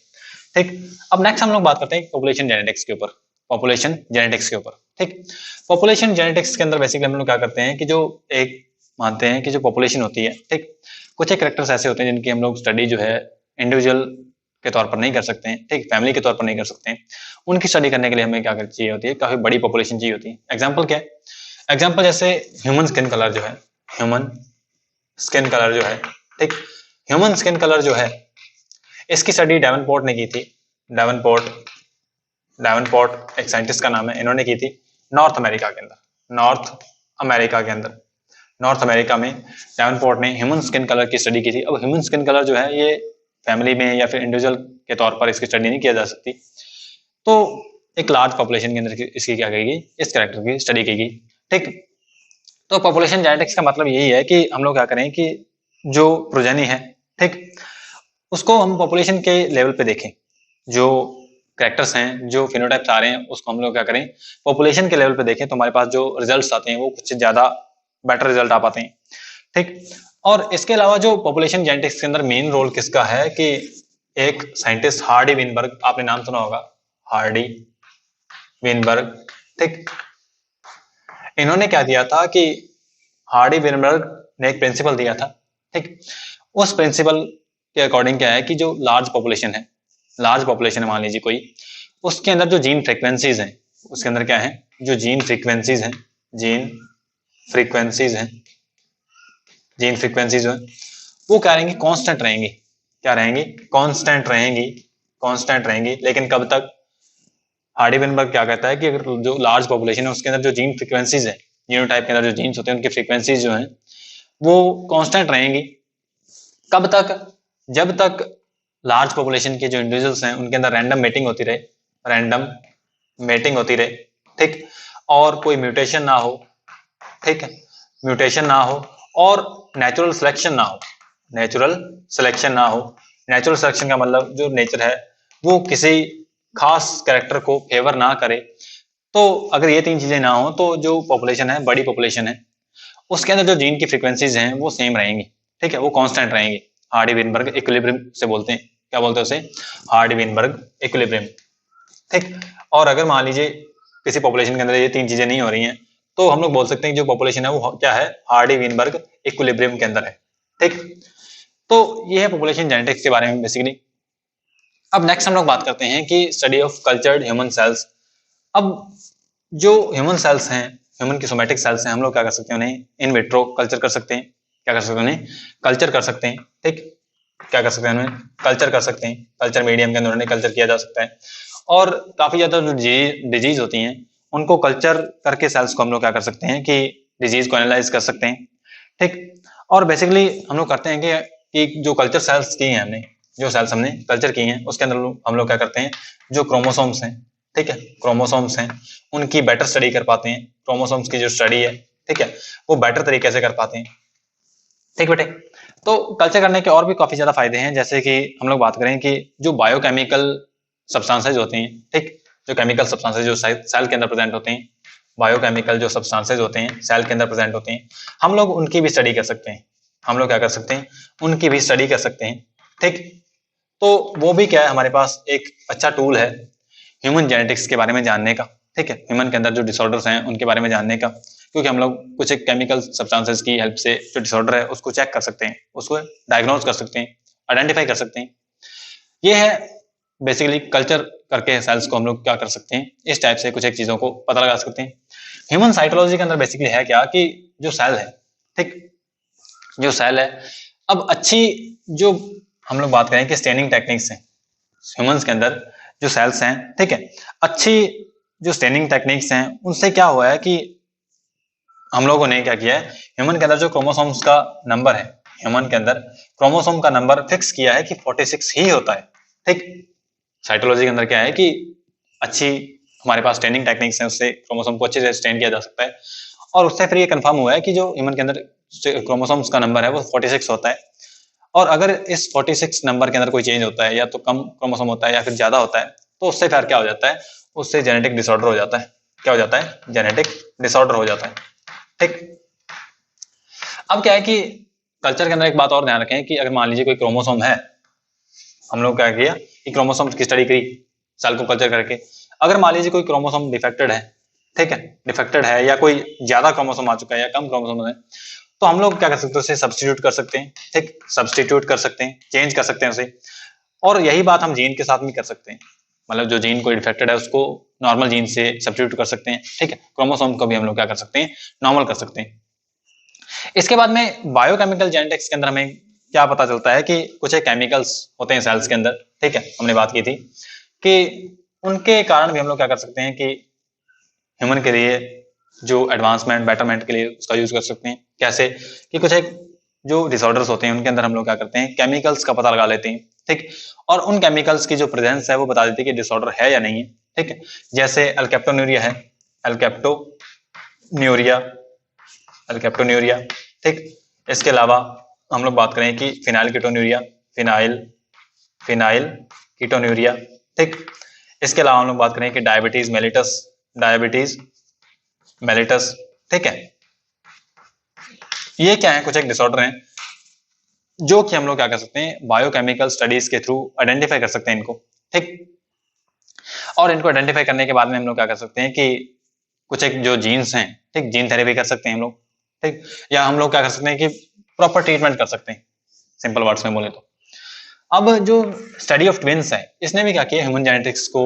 ठीक। अब नेक्स्ट हम लोग बात करते हैं पॉपुलेशन जेनेटिक्स के ऊपर, पॉपुलेशन जेनेटिक्स के ऊपर, ठीक। पॉपुलेशन जेनेटिक्स के अंदर बेसिकली हम लोग क्या करते हैं कि जो एक मानते हैं कि जो पॉपुलेशन होती है, ठीक, कुछ एक कैरेक्टर्स ऐसे होते हैं जिनकी हम लोग स्टडी जो है इंडिविजुअल के तौर पर नहीं कर सकते हैं, ठीक, फैमिली के तौर पर नहीं कर सकते हैं। उनकी स्टडी करने के लिए हमें क्या चाहिए होती है, काफी बड़ी पॉपुलेशन चाहिए होती है। एग्जाम्पल क्या है, एग्जाम्पल जैसे ह्यूमन स्किन कलर जो है, ह्यूमन स्किन कलर जो है, ठीक, ह्यूमन स्किन कलर जो है इसकी स्टडी डेवनपोर्ट ने की थी। डेवनपोर्ट एक साइंटिस्ट का नाम है, इन्होंने की थी नॉर्थ अमेरिका के अंदर, नॉर्थ अमेरिका में डेवनपोर्ट ने ह्यूमन स्किन कलर की स्टडी की थी। अब ह्यूमन स्किन कलर जो है ये फैमिली में या फिर इंडिविजुअल के तौर पर इसकी स्टडी नहीं किया जा सकती, तो एक लार्ज पॉपुलेशन के अंदर इसकी क्या की गई, इस कैरेक्टर की स्टडी की गई, ठीक। तो पॉपुलेशन जेनेटिक्स का मतलब यही है कि हम लोग क्या करें कि जो प्रोजेनी है, ठीक, उसको हम पॉपुलेशन के लेवल पे देखें, जो कैरेक्टर्स हैं, जो फिनोटाइप्स आ रहे हैं, उसको हम लोग क्या करें पॉपुलेशन के लेवल पे देखें, तो हमारे पास जो रिजल्ट्स आते हैं वो कुछ ज्यादा बेटर रिजल्ट आ पाते हैं, ठीक। और इसके अलावा जो पॉपुलेशन जेनेटिक्स के अंदर मेन रोल किसका है कि एक साइंटिस्ट हार्डी विनबर्ग, आपने नाम सुना होगा, हार्डी विनबर्ग, ठीक। इन्होंने क्या दिया था कि हार्डी विनबर्ग ने एक प्रिंसिपल दिया था, ठीक। उस प्रिंसिपल के अकॉर्डिंग क्या है कि जो लार्ज पॉपुलेशन है, लार्ज पॉपुलेशन मान लीजिए कोई, उसके अंदर जो जीन फ्रीक्वेंसीज हैं, उसके अंदर क्या है, जो जीन फ्रीक्वेंसीज हैं, जीन फ्रीक्वेंसीज हैं, जीन फ्रीक्वेंसीज हैं, वो क्या रहेंगी, कांस्टेंट रहेंगी, क्या रहेंगी, कांस्टेंट रहेंगी, कांस्टेंट रहेंगी। लेकिन कब तक, हार्डी विनबर्ग क्या कहता है कि अगर जो लार्ज पॉपुलेशन है उसके अंदर जो जीन फ्रीक्वेंसीज है, जीनोटाइप के अंदर जो जीन्स होते हैं उनकी फ्रीक्वेंसीज जो हैं वो कांस्टेंट रहेंगी। कब तक, जब तक लार्ज पॉपुलेशन के जो इंडिविजुअल्स हैं उनके अंदर रैंडम मेटिंग होती रहे, रैंडम मेटिंग होती रहे, ठीक, और कोई म्यूटेशन ना हो, ठीक है, म्यूटेशन ना हो, और नेचुरल सिलेक्शन ना हो, नेचुरल सिलेक्शन ना हो। नेचुरल सिलेक्शन का मतलब जो नेचर है वो किसी खास कैरेक्टर को फेवर ना करे। तो अगर ये तीन चीजें ना हो तो जो पॉपुलेशन है, बड़ी पॉपुलेशन है, उसके अंदर जो जीन की फ्रीक्वेंसीज हैं वो सेम रहेंगी, ठीक है, वो कांस्टेंट रहेंगी। हार्डी विनबर्ग इक्विलिब्रियम से बोलते हैं, क्या बोलते हैं उसे, हार्डी विनबर्ग इक्विलिब्रियम, ठीक। और अगर मान लीजिए किसी पॉपुलेशन के अंदर ये तीन चीजें नहीं हो रही हैं तो हम लोग बोल सकते हैं कि जो पॉपुलेशन है वो क्या है, हार्डी विनबर्ग इक्विलिब्रियम के अंदर है, ठीक। तो ये है पॉपुलेशन जेनेटिक्स के बारे में बेसिकली। अब नेक्स्ट हम लोग बात करते हैं कि study of cultured human cells. अब जो ह्यूमन सेल्स हैं, ह्यूमन की सोमैटिक सेल्स हैं, हम लोग क्या कर सकते हैं, उन्हें इन विट्रो कल्चर कर सकते हैं, क्या कर सकते हैं, उन्हें कल्चर कर सकते हैं, ठीक, क्या कर सकते हैं, उन्हें कल्चर कर सकते हैं, कल्चर मीडियम के अंदर उन्हें कल्चर किया जा सकता है। और काफी ज्यादा जो डिजीज होती हैं उनको कल्चर करके सेल्स को हम लोग क्या कर सकते हैं कि डिजीज को एनालाइज कर सकते हैं, ठीक। और बेसिकली हम लोग करते हैं कि जो कल्चर सेल्स की हैं हमने, जो सेल्स हमने कल्चर की हैं उसके अंदर हम लोग क्या करते हैं, जो क्रोमोसोम्स हैं, ठीक है, क्रोमोसोम्स हैं, उनकी बेटर स्टडी कर पाते हैं। क्रोमोसोम्स की जो स्टडी है, ठीक है, वो बेटर तरीके से कर पाते हैं, ठीक बेटे। तो कल्चर करने के और भी काफी ज्यादा फायदे हैं, जैसे कि हम लोग बात करें कि जो बायोकेमिकल सब्सटेंसेज होते हैं, ठीक, जो केमिकल सब्सटेंसेज जो सेल के अंदर प्रेजेंट होते हैं, बायोकेमिकल जो सब्सटेंसेज होते हैं सेल के अंदर प्रेजेंट होते हैं, हम लोग उनकी भी स्टडी कर सकते हैं, हम लोग क्या कर सकते हैं, उनकी भी स्टडी कर सकते हैं, ठीक। तो वो भी क्या है, हमारे पास एक अच्छा टूल है ह्यूमन जेनेटिक्स के बारे में जानने का, ठीक है, ह्यूमन के अंदर जो डिसऑर्डर्स हैं उनके बारे में जानने का, क्योंकि हम लोग कुछ एक केमिकल सब्सटेंसेस की हेल्प से जो डिसऑर्डर है उसको चेक कर सकते हैं, उसको डायग्नोज कर सकते हैं, आइडेंटिफाई कर सकते हैं। ये है बेसिकली कल्चर करके सेल्स को हम लोग क्या कर सकते हैं, इस टाइप से कुछ एक चीजों को पता लगा सकते हैं। ह्यूमन साइकोलॉजी के अंदर बेसिकली है क्या कि जो सेल है, ठीक, जो सेल है, अब अच्छी जो हम लोग बात करें कि स्टेनिंग टेक्निक्स हैं ह्यूमंस के अंदर, जो सेल्स हैं, ठीक है, अच्छी जो स्टेनिंग टेक्निक्स हैं उनसे क्या हुआ है कि हम लोगों ने क्या किया है, ह्यूमन के अंदर जो क्रोमोसोम्स का नंबर है, ह्यूमन के अंदर क्रोमोसोम का नंबर फिक्स किया है कि 46 ही होता है, ठीक। साइटोलॉजी के अंदर क्या है कि अच्छी हमारे पास स्टेनिंग टेक्निक्स हैं, उससे क्रोमोसोम को अच्छे से स्टेन किया जा सकता है, और उससे फिर ये कंफर्म हुआ है कि जो ह्यूमन के अंदर क्रोमोसोम्स का नंबर है वो 46 होता है। और अगर इस 46 नंबर के अंदर कोई चेंज होता है, या तो कम क्रोमोसोम होता है या फिर ज्यादा होता है, तो उससे फिर क्या हो जाता है, उससे जेनेटिक डिसऑर्डर हो जाता है, क्या हो जाता है, जेनेटिक डिसऑर्डर हो जाता है, ठीक। अब क्या है कि कल्चर के अंदर एक बात और ध्यान रखें कि अगर मान लीजिए कोई क्रोमोसोम है, हम लोग क्या किया कि क्रोमोसोम की स्टडी करी सेल को कल्चर करके, अगर मान लीजिए कोई क्रोमोसोम डिफेक्टेड है, ठीक है, डिफेक्टेड है, या कोई ज्यादा क्रोमोसोम आ चुका है या कम क्रोमोसोम है, तो हम लोग क्या कर सकते हैं, उसे सब्स्टिट्यूट कर सकते हैं, ठीक, सब्स्टिट्यूट कर सकते हैं, चेंज कर सकते हैं उसे। और यही बात हम जीन के साथ भी कर सकते हैं, मतलब जो जीन कोई डिफेक्टेड है उसको नॉर्मल जीन से सब्स्टिट्यूट कर सकते हैं, ठीक है, क्रोमोसोम को भी हम लोग क्या कर सकते हैं, नॉर्मल कर सकते हैं। इसके बाद में बायोकेमिकल जेनेटिक्स के अंदर हमें क्या पता चलता है कि कुछ एक केमिकल्स होते हैं सेल्स के अंदर, ठीक है, हमने बात की थी कि उनके कारण भी हम लोग क्या कर सकते हैं कि ह्यूमन के लिए जो एडवांसमेंट बेटरमेंट के लिए उसका यूज कर सकते हैं। कैसे कि कुछ एक जो डिसऑर्डर्स होते हैं उनके अंदर हम लोग क्या करते हैं, केमिकल्स का पता लगा लेते हैं, ठीक, और उन केमिकल्स की जो प्रेजेंस है वो बता देती है कि डिसऑर्डर है या नहीं है, ठीक है। जैसे अल्केप्टोन्यूरिया है, अल्केप्टोन्यूरिया, अल्केप्टोन्यूरिया, ठीक। इसके अलावा हम लोग बात करें कि फिनाइल कीटोन्यूरिया, फिनाइल कीटोन्यूरिया, ठीक। इसके अलावा हम लोग बात करें कि डायबिटीज मेलिटस, ठीक है। ये क्या है, कुछ एक डिसऑर्डर है जो कि हम लोग क्या कर सकते हैं, बायोकेमिकल स्टडीज के थ्रू आइडेंटिफाई कर सकते हैं इनको, ठीक। और इनको आइडेंटिफाई करने के बाद में हम लोग क्या कर सकते हैं कि कुछ एक जो जीन्स हैं, ठीक, जीन थेरेपी कर सकते हैं हम लोग, ठीक। या हम लोग क्या कर सकते हैं कि प्रॉपर ट्रीटमेंट कर सकते हैं, सिंपल वर्ड्स में बोले तो। अब जो स्टडी ऑफ ट्विंस है, इसने भी क्या किया, ह्यूमन जेनेटिक्स को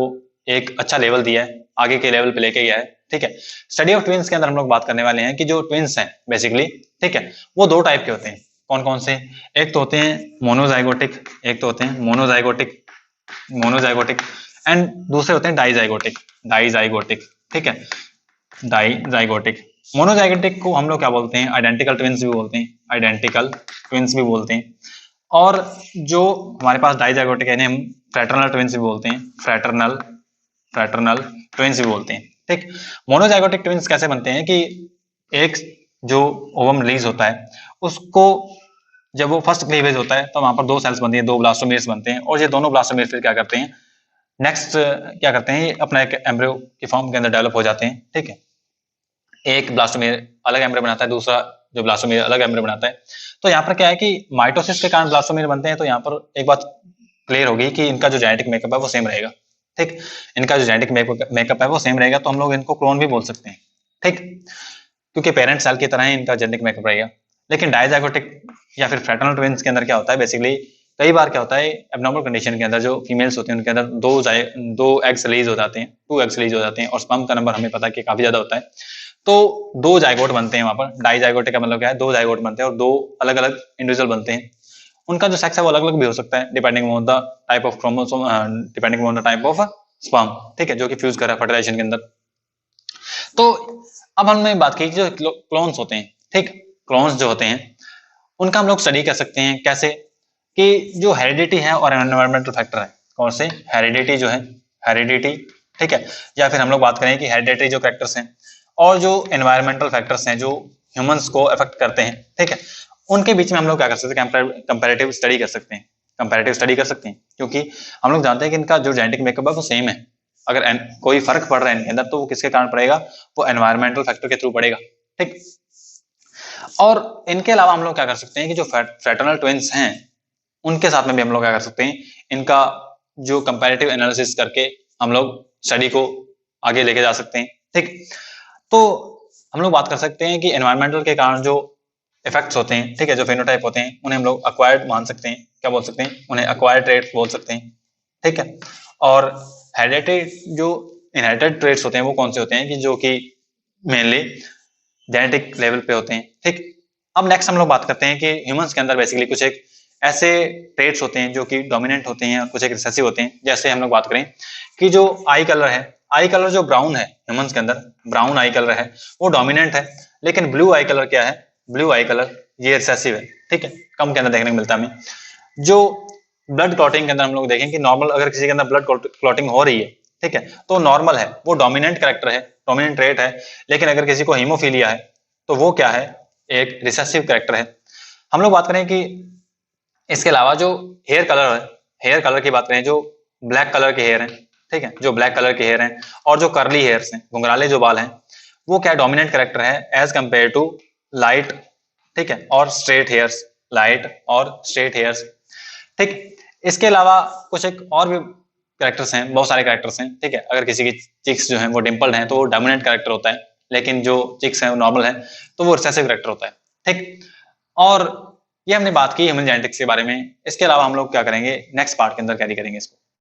एक अच्छा लेवल दिया है, आगे के लेवल पे लेके गया है, ठीक है। स्टडी ऑफ ट्विंस के अंदर हम लोग बात करने वाले हैं कि जो ट्विंस हैं बेसिकली, ठीक है, वो दो टाइप के होते हैं। कौन कौन से? एक तो होते हैं मोनोजाइगोटिक, मोनोजाइगोटिक एंड दूसरे होते हैं डाइजाइगोटिक, ठीक है, डाइजाइगोटिक। मोनोजाइगोटिक को हम लोग क्या बोलते हैं, आइडेंटिकल ट्विंस भी बोलते हैं, और जो हमारे पास डाइजाइगोटिक है, हम फ्रैटर्नल ट्विंस भी बोलते हैं, फ्रैटर्नल ट्विंस भी बोलते हैं, ठीक। मोनोजाइगोटिक ट्विंस कैसे बनते हैं कि एक जो ओवम रिलीज होता है, उसको जब वो फर्स्ट क्लीवेज होता है तो वहां पर दो सेल्स बनती हैं, दो ब्लास्टोमेर्स बनते हैं, और ये दोनों ब्लास्टोमेर्स फिर क्या करते हैं, नेक्स्ट क्या करते हैं, अपना एक एम्ब्रियो की फॉर्म के अंदर डेवलप हो जाते हैं, ठीक है। एक ब्लास्टोमेर अलग एम्ब्रियो बनाता है, दूसरा जो ब्लास्टोमेर अलग एम्ब्रियो बनाता है। तो यहाँ पर क्या है कि माइटोसिस के कारण ब्लास्टोमेर बनते हैं। तो यहाँ पर एक बात क्लियर होगी कि इनका जो जेनेटिक मेकअप है वो सेम रहेगा, ठीक। इनका जो जेनेटिक मेकअप है वो सेम रहेगा, तो हम लोग इनको क्लोन भी बोल सकते हैं, ठीक, क्योंकि पेरेंट सेल की तरह ही इनका जेनेटिक मेकअप रहेगा। लेकिन डायजाइगोटिक या फिर फ्रैटर्नल ट्विंस के अंदर क्या होता है, बेसिकली कई बार क्या होता है, एब्नॉर्मल कंडीशन के अंदर जो फीमेल्स होती हैं उनके अंदर दो एग्स रिलीज हो जाते हैं, 2 एग्स रिलीज हो जाते हैं, और स्पर्म का नंबर हमें पता है कि काफी ज्यादा होता है। तो दो जाइगोट बनते हैं वहां पर। डाइजाइगोटिक का मतलब क्या है, दो जाइगोट बनते हैं और दो अलग अलग इंडिविजुअल बनते हैं। उनका जो सेक्स है वो अलग अलग भी हो सकता है, depending on the type of chromosome, depending on the type of sperm, ठीक है, जो कि फ्यूज कर रहा है फर्टिलाइजेशन के अंदर। तो अब हमने बात की जो क्लोन्स होते हैं, ठीक, क्लोन्स जो होते हैं उनका हम लोग स्टडी कर सकते हैं कैसे, कि जो हेरिडिटी है और एनवायरमेंटल फैक्टर है, कौन से, हेरिडिटी, ठीक है, या फिर हम लोग बात करें कि हेरिडिटरी जो फैक्टर्स हैं और जो एनवायरमेंटल फैक्टर्स हैं जो ह्यूमंस को अफेक्ट करते हैं, ठीक है, उनके बीच में हम लोग क्या कर सकते हैं, कंपैरेटिव स्टडी कर सकते हैं, क्योंकि हम लोग जानते हैं कि इनका जो जेनेटिक मेकअप है वो सेम है। अगर कोई फर्क पड़ रहा है इनके अंदर तो वो किसके कारण पड़ेगा, वो एनवायरमेंटल फैक्टर के थ्रू पड़ेगा, ठीक। और इनके अलावा हम लोग क्या कर सकते हैं कि जो फ्रैटर्नल ट्विंस हैं उनके साथ में भी हम लोग क्या कर सकते हैं, इनका जो कंपैरेटिव एनालिसिस करके हम लोग स्टडी को आगे लेके जा सकते हैं, ठीक। तो हम लोग बात कर सकते हैं कि एनवायरमेंटल के कारण जो इफेक्ट्स होते हैं, ठीक है, जो फेनोटाइप होते हैं, उन्हें हम लोग अक्वायर्ड मान सकते हैं, क्या बोल सकते हैं, उन्हें अक्वायर्ड ट्रेट्स बोल सकते हैं, ठीक है। और हेरिडिटरी जो इनहेरिटेड ट्रेट्स होते हैं वो कौन से होते हैं, कि जो कि मेनली जेनेटिक लेवल पे होते हैं, ठीक। अब नेक्स्ट हम लोग बात करते हैं कि ह्यूमंस के अंदर बेसिकली कुछ एक ऐसे ट्रेट्स होते हैं जो कि डोमिनेंट होते हैं और कुछ एक रिसेसिव होते हैं। जैसे हम लोग बात करें कि जो आई कलर है, आई कलर जो ब्राउन है ह्यूमंस के अंदर, ब्राउन आई कलर है वो डोमिनेंट है, लेकिन ब्लू आई कलर क्या है, ब्लू आई कलर ये रिसेसिव है, ठीक है, कम के अंदर देखने को मिलता है हमें। जो ब्लड क्लॉटिंग के अंदर हम लोग देखें कि नॉर्मल अगर किसी के अंदर ब्लड क्लॉटिंग हो रही है, ठीक है, तो नॉर्मल है, वो डोमिनेंट कैरेक्टर है, डोमिनेंट ट्रेट है। लेकिन अगर किसी को हीमोफीलिया है तो वो क्या है, एक रिसेसिव कैरेक्टर है। हम लोग बात करें कि इसके अलावा जो हेयर कलर है, हेयर कलर की बात करें, जो ब्लैक कलर के हेयर हैं, ठीक है, जो ब्लैक कलर के हेयर हैं और जो कर्ली हेयर्स हैं, घुंघराले जो बाल हैं, वो क्या डोमिनेंट कैरेक्टर है एज कंपेयर टू लाइट, ठीक है, और स्ट्रेट हेयर्स, लाइट और स्ट्रेट हेयर्स, ठीक। इसके अलावा कुछ एक और भी कैरेक्टर्स हैं, बहुत सारे कैरेक्टर्स हैं, ठीक है। अगर किसी की चिक्स जो हैं वो डिम्पल्ड हैं तो वो डोमिनेंट कैरेक्टर होता है, लेकिन जो चिक्स हैं वो नॉर्मल है तो वो रिसेसिव कैरेक्टर होता है, ठीक। और ये हमने बात की ह्यूमन जेनेटिक्स के बारे में। इसके अलावा हम लोग क्या करेंगे, नेक्स्ट पार्ट के अंदर कैरी करेंगे इसको।